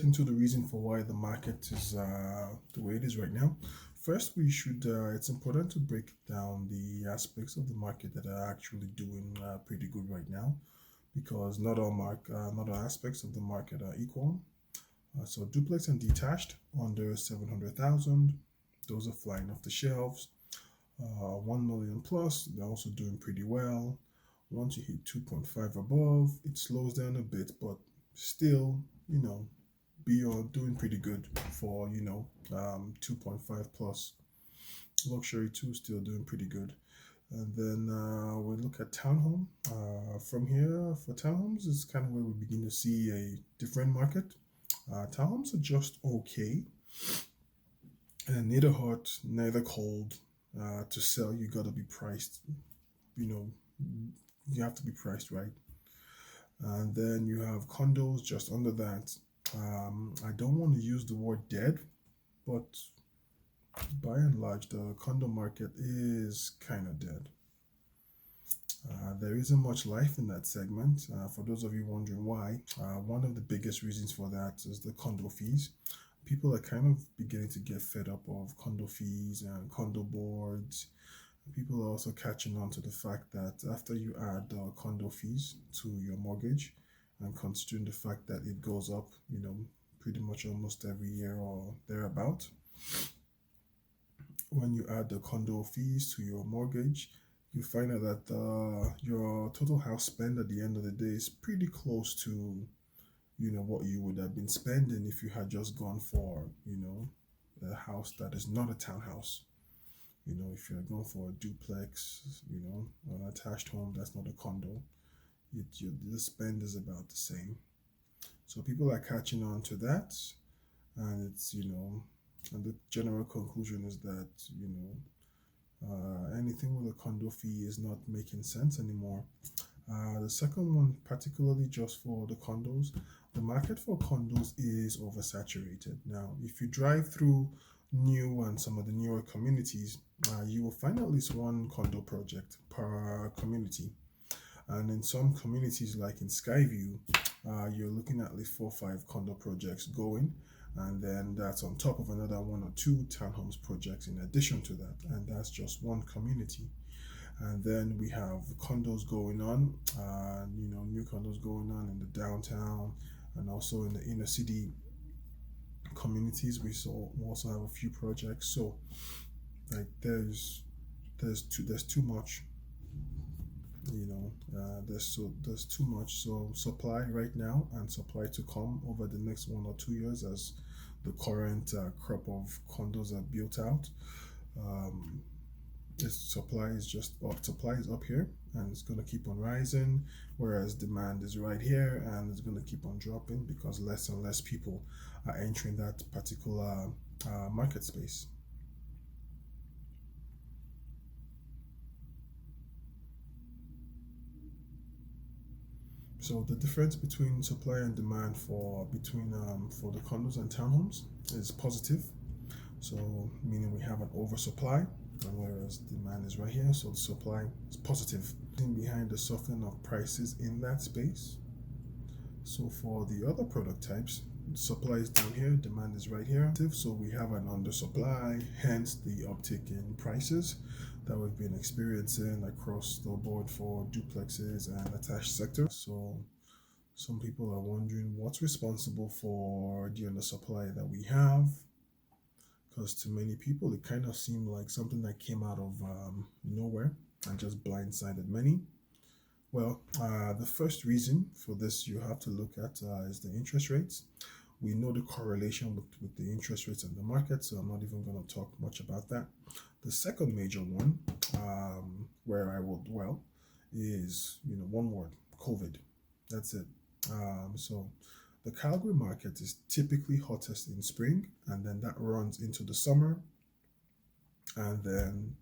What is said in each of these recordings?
Into the reason for why the market is the way it is right now. First, we should. It's important to break down the aspects of the market that are actually doing pretty good right now, because not all aspects of the market are equal. So duplex and detached under 700,000, those are flying off the shelves. 1 million plus, they're also doing pretty well. Once you hit 2.5 above, it slows down a bit, but still, you know, beyond doing pretty good for 2.5 plus. Luxury 2 still doing pretty good. And then we look at townhome. From here, for townhomes, it's kind of where we begin to see a different market. Townhomes are just okay, and neither hot, neither cold. To sell, you gotta be priced. You know, you have to be priced right. And then you have condos just under that. I don't want to use the word dead, but by and large, the condo market is kind of dead. There isn't much life in that segment. For those of you wondering why, one of the biggest reasons for that is the condo fees. People are kind of beginning to get fed up of condo fees and condo boards. People are also catching on to the fact that after you add condo fees to your mortgage, and considering the fact that it goes up, pretty much almost every year or thereabout, when you add the condo fees to your mortgage, you find out that your total house spend at the end of the day is pretty close to what you would have been spending if you had just gone for a house that is not a townhouse. If you're going for a duplex, an attached home that's not a condo, the spend is about the same. So people are catching on to that, and and the general conclusion is that anything with a condo fee is not making sense anymore. The second one, particularly just for the condos, the market for condos is oversaturated. Now, if you drive through new and some of the newer communities, you will find at least one condo project per community. And in some communities, like in Skyview, you're looking at least 4 or 5 condo projects going. And then that's on top of another 1 or 2 townhomes projects in addition to that. And that's just one community. And then we have condos going on, new condos going on in the downtown and also in the inner city communities. We also have a few projects. So like there's too much. There's too much. So supply right now and supply to come over the next 1 or 2 years as the current crop of condos are built out. Um, its supply is just up. Supply is up here, and it's going to keep on rising, whereas demand is right here, and it's going to keep on dropping because less and less people are entering that particular market space. So the difference between supply and demand for the condos and townhomes is positive. So meaning we have an oversupply, and whereas demand is right here, so the supply is positive. Behind the softening of prices in that space. So for the other product types, supply is down here, demand is right here. So we have an undersupply, hence the uptick in prices that we've been experiencing across the board for duplexes and attached sectors. So some people are wondering what's responsible for the undersupply that we have, because to many people it kind of seemed like something that came out of nowhere and just blindsided many. Well, the first reason for this you have to look at is the interest rates. We know the correlation with the interest rates in the market, so I'm not even going to talk much about that. The second major one, where I will dwell, is one word: COVID. That's it. So the Calgary market is typically hottest in spring, and then that runs into the summer, and then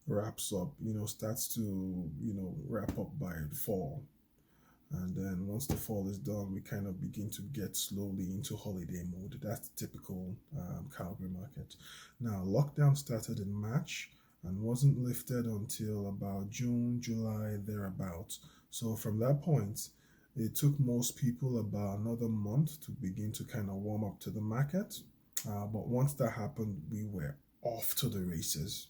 wraps up, starts to, wrap up by the fall. And then once the fall is done, we kind of begin to get slowly into holiday mode. That's the typical Calgary market. Now, lockdown started in March and wasn't lifted until about June, July, thereabouts. So from that point, It took most people about another month to begin to kind of warm up to the market. But once that happened, we were off to the races.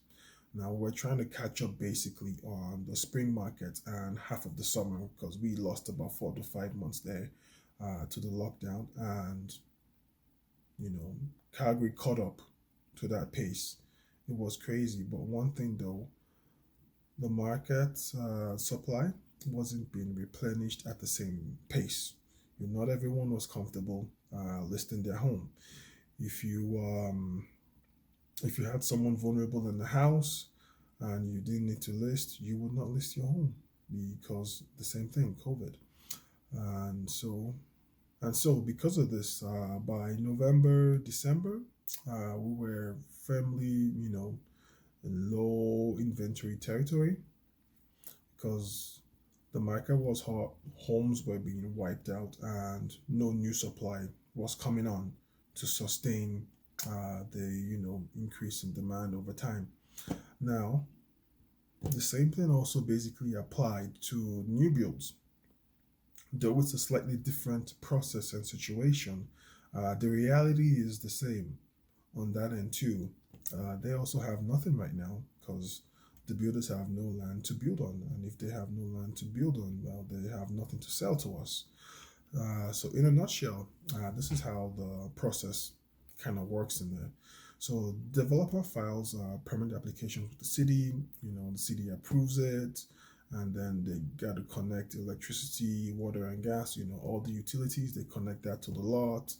Now we're trying to catch up basically on the spring market and half of the summer because we lost about 4 to 5 months there to the lockdown. And, you know, Calgary caught up to that pace. It was crazy. But one thing though, the market supply wasn't being replenished at the same pace. Not everyone was comfortable listing their home. If you if you had someone vulnerable in the house and you didn't need to list, you would not list your home because the same thing, COVID. And so because of this, by November, December, we were firmly, in low inventory territory because the market was hot, homes were being wiped out, and no new supply was coming on to sustain the increase in demand over time. Now, the same thing also basically applied to new builds, though it's a slightly different process and situation. The reality is the same on that end too. They also have nothing right now because the builders have no land to build on, and if they have no land to build on, well, they have nothing to sell to us. So in a nutshell, this is how the process kind of works in there. So developer files permit application with the city. The city approves it, and then they got to connect electricity, water, and gas. All the utilities. They connect that to the lot.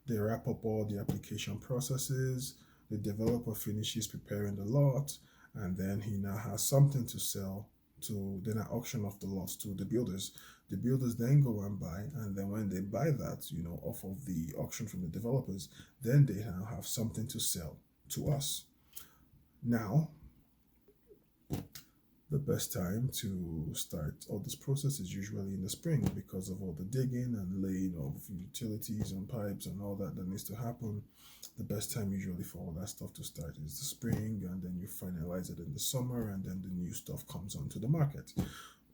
They wrap up all the application processes. The developer finishes preparing the lot, and then he now has something to sell to then auction off the lots to the builders. The builders then go and buy, and then when they buy that, off of the auction from the developers, then they now have something to sell to us. Now, the best time to start all this process is usually in the spring because of all the digging and laying of utilities and pipes and all that needs to happen. The best time usually for all that stuff to start is the spring, and then you finalize it in the summer, and then the new stuff comes onto the market.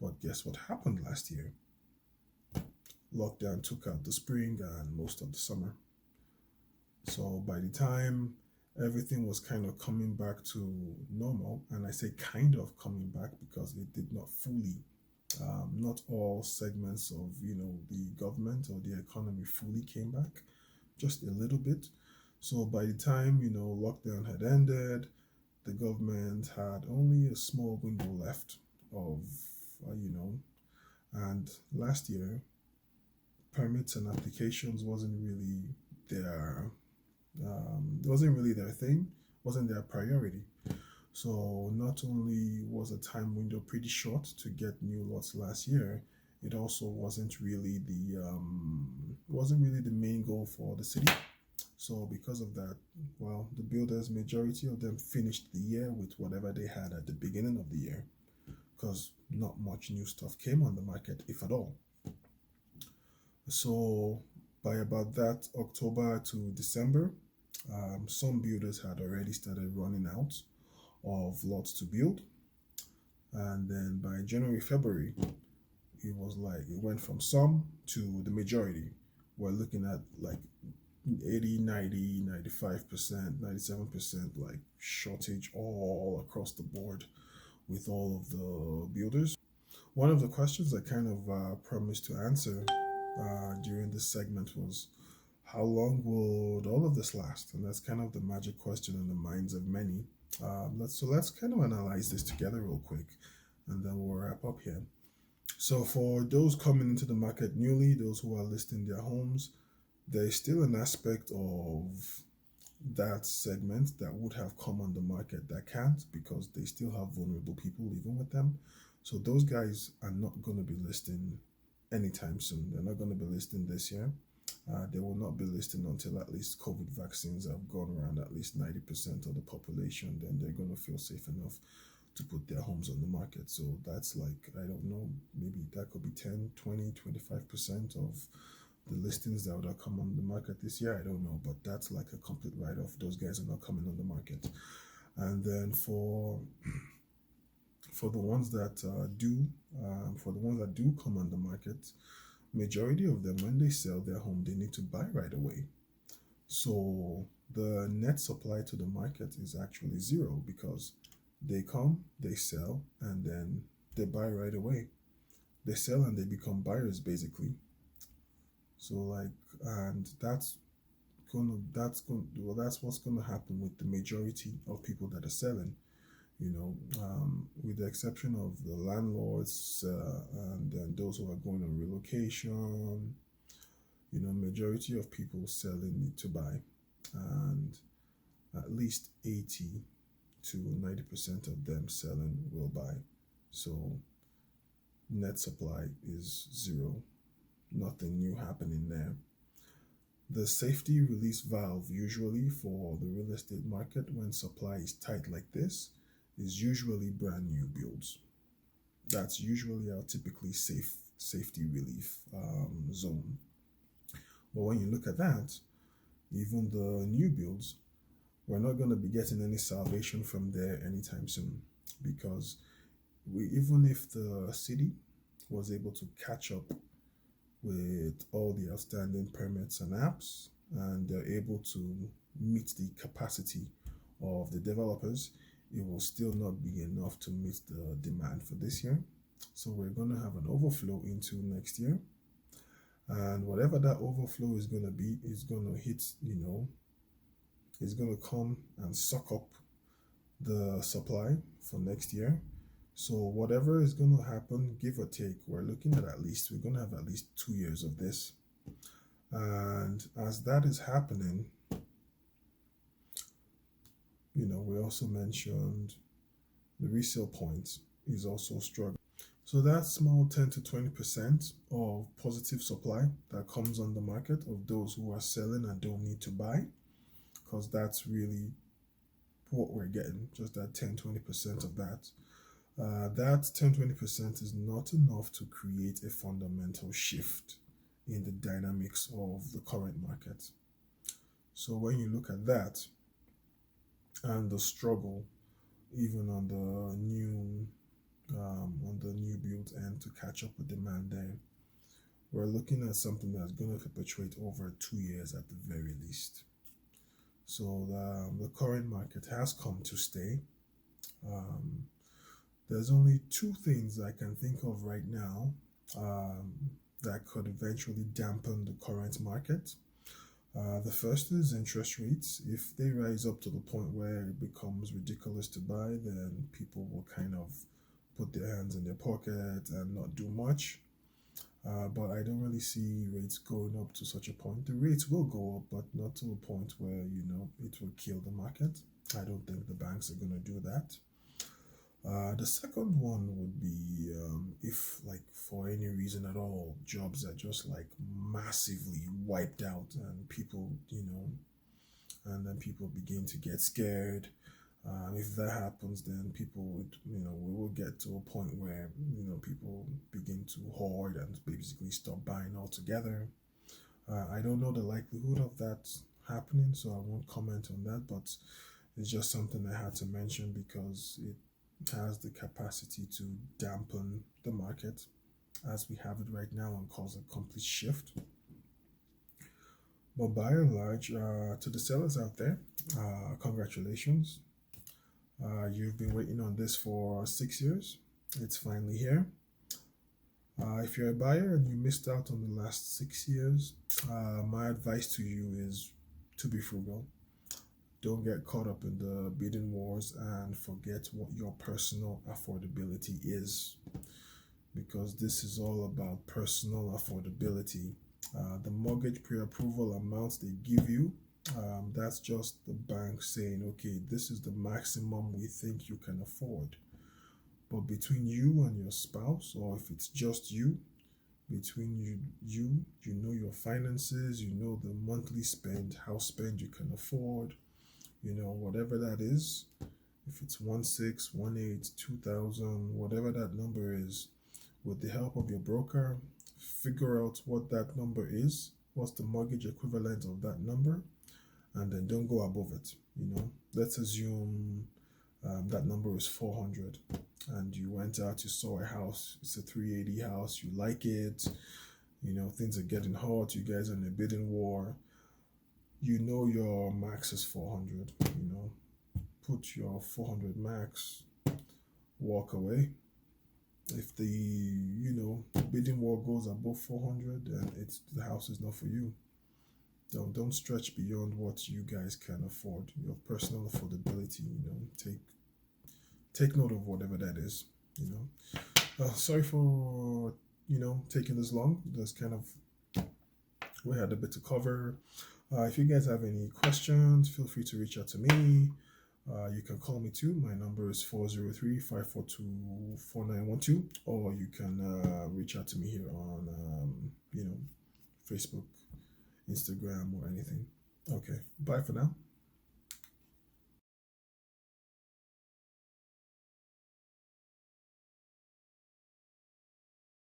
But guess what happened last year? Lockdown took out the spring and most of the summer. So by the time everything was kind of coming back to normal, and I say kind of coming back because it did not fully, not all segments of the government or the economy fully came back, just a little bit. So by the time lockdown had ended, the government had only a small window left of and last year permits and applications wasn't really their thing, wasn't their priority. So not only was the time window pretty short to get new lots last year, it also wasn't really the main goal for the city. So because of that, well, the builders, majority of them finished the year with whatever they had at the beginning of the year, because not much new stuff came on the market, if at all. So by about that October to December, some builders had already started running out of lots to build. And then by January, February, it was like it went from some to the majority. We're looking at like 80, 90, 95%, 97% like shortage all across the board with all of the builders. One of the questions I kind of promised to answer during this segment was, how long would all of this last? And that's kind of the magic question in the minds of many. Let's kind of analyze this together real quick, and then we'll wrap up here. So for those coming into the market newly, those who are listing their homes, there's still an aspect of that segment that would have come on the market that can't, because they still have vulnerable people living with them. So those guys are not going to be listing anytime soon. They're not going to be listing this year. They will not be listing until at least COVID vaccines have gone around at least 90% of the population. Then they're going to feel safe enough to put their homes on the market. So that's like, I don't know, maybe that could be 10, 20, 25% of the listings that would have come on the market this year. I don't know, but that's like a complete write-off. Those guys are not coming on the market. And then for the ones that do come on the market, majority of them, when they sell their home, they need to buy right away. So the net supply to the market is actually zero because they come, they sell, and then they buy right away. They sell and they become buyers basically. So like, and that's what's gonna happen with the majority of people that are selling. With the exception of the landlords and then those who are going on relocation, majority of people selling need to buy, and at least 80 to 90% of them selling will buy. So net supply is zero, nothing new happening there. The safety release valve usually for the real estate market when supply is tight like this is usually brand new builds. That's usually our typically safety relief zone. But when you look at that, even the new builds, we're not going to be getting any salvation from there anytime soon, because even if the city was able to catch up with all the outstanding permits and apps, and they're able to meet the capacity of the developers, it will still not be enough to meet the demand for this year. So we're going to have an overflow into next year. And whatever that overflow is going to be, is going to hit, is going to come and suck up the supply for next year. So whatever is going to happen, give or take, we're looking at least, we're going to have at least 2 years of this. And as that is happening, we also mentioned the resale point is also struggling. So that small 10 to 20% of positive supply that comes on the market of those who are selling and don't need to buy, because that's really what we're getting, just that 10-20% of that. That 10-20% is not enough to create a fundamental shift in the dynamics of the current market. So when you look at that and the struggle, even on the new build end to catch up with demand there, we're looking at something that's going to perpetuate over 2 years at the very least. So the current market has come to stay. There's only two things I can think of right now that could eventually dampen the current market. The first is interest rates. If they rise up to the point where it becomes ridiculous to buy, then people will kind of put their hands in their pocket and not do much. But I don't really see rates going up to such a point. The rates will go up, but not to a point where, it will kill the market. I don't think the banks are going to do that. The second one would be if, like, for any reason at all, jobs are just like massively wiped out, and people, and then people begin to get scared. If that happens, then people would, we will get to a point where, people begin to hoard and basically stop buying altogether. I don't know the likelihood of that happening, so I won't comment on that, but it's just something I had to mention because it has the capacity to dampen the market as we have it right now and cause a complete shift. But by and large, to the sellers out there, congratulations. You've been waiting on this for 6 years. It's finally here. If you're a buyer and you missed out on the last 6 years, my advice to you is to be frugal. Don't get caught up in the bidding wars and forget what your personal affordability is, because this is all about personal affordability. The mortgage pre-approval amounts they give you, that's just the bank saying, okay, this is the maximum we think you can afford. But between you and your spouse, or if it's just you, between you know your finances, you know the monthly spend, house spend you can afford, whatever that is. If it's 1.6, 1.8, 2,000, whatever that number is, with the help of your broker, figure out what that number is, what's the mortgage equivalent of that number, and then don't go above it. Let's assume that number is 400, and you went out, you saw a house, it's a 380 house, you like it, You know, things are getting hot. You guys are in a bidding war. You know your max is 400. You know, put your 400 max, walk away. If the bidding war goes above 400, then the house is not for you. Don't stretch beyond what you guys can afford. Your personal affordability. You know, take note of whatever that is. You know, sorry for taking this long. There's kind of we had a bit to cover. If you guys have any questions, feel free to reach out to me. You can call me too. My number is 403-542-4912, or you can reach out to me here on Facebook, Instagram, or anything. Okay, bye for now.